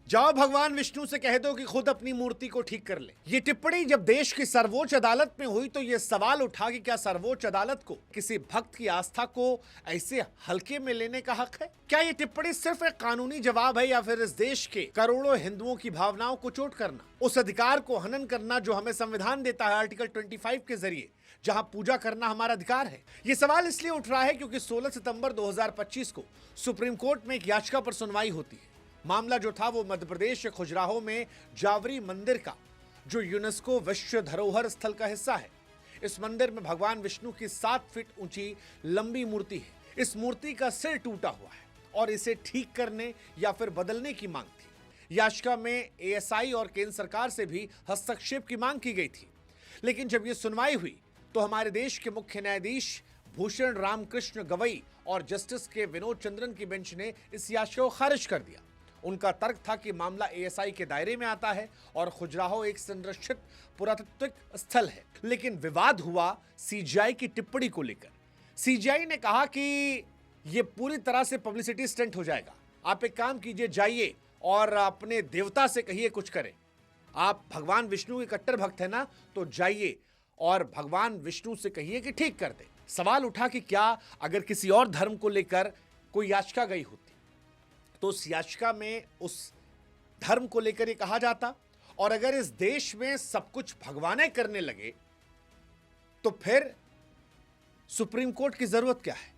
जाओ भगवान विष्णु से कह दो कि खुद अपनी मूर्ति को ठीक कर ले। ये टिप्पणी जब देश की सर्वोच्च अदालत में हुई तो ये सवाल उठा कि क्या सर्वोच्च अदालत को किसी भक्त की आस्था को ऐसे हल्के में लेने का हक है? क्या ये टिप्पणी सिर्फ एक कानूनी जवाब है या फिर इस देश के करोड़ों हिंदुओं की भावनाओं को चोट करना, उस अधिकार को हनन करना जो हमें संविधान देता है आर्टिकल 25 के जरिए, जहां पूजा करना हमारा अधिकार है? ये सवाल इसलिए उठ रहा है क्योंकि 16 सितंबर 2025 को सुप्रीम कोर्ट में एक याचिका पर सुनवाई होती है। मामला जो था वो मध्य प्रदेश के खजुराहो में जावरी मंदिर का, जो यूनेस्को विश्व धरोहर स्थल का हिस्सा है। इस मंदिर में भगवान विष्णु की 7 फीट ऊंची लंबी मूर्ति है। इस मूर्ति का सिर टूटा हुआ है और इसे ठीक करने या फिर बदलने की मांग थी। याचिका में एएसआई और केंद्र सरकार से भी हस्तक्षेप की मांग की गई थी। लेकिन जब यह सुनवाई हुई तो हमारे देश के मुख्य न्यायाधीश भूषण रामकृष्ण गवई और जस्टिस के विनोद चंद्रन की बेंच ने इस याचिका को खारिज कर दिया। उनका तर्क था कि मामला एएसआई के दायरे में आता है और खजुराहो एक संरक्षित पुरातात्विक स्थल है। लेकिन विवाद हुआ सीजीआई की टिप्पणी को लेकर। सीजीआई ने कहा कि यह पूरी तरह से पब्लिसिटी स्टंट हो जाएगा। आप एक काम कीजिए, जाइए और अपने देवता से कहिए कुछ करें। आप भगवान विष्णु के कट्टर भक्त है ना, तो जाइए और भगवान विष्णु से कहिए कि ठीक कर दे। सवाल उठा कि क्या अगर किसी और धर्म को लेकर कोई याचिका गई होती तो उस याचिका में उस धर्म को लेकर ये कहा जाता, और अगर इस देश में सब कुछ भगवाने करने लगे तो फिर सुप्रीम कोर्ट की जरूरत क्या है?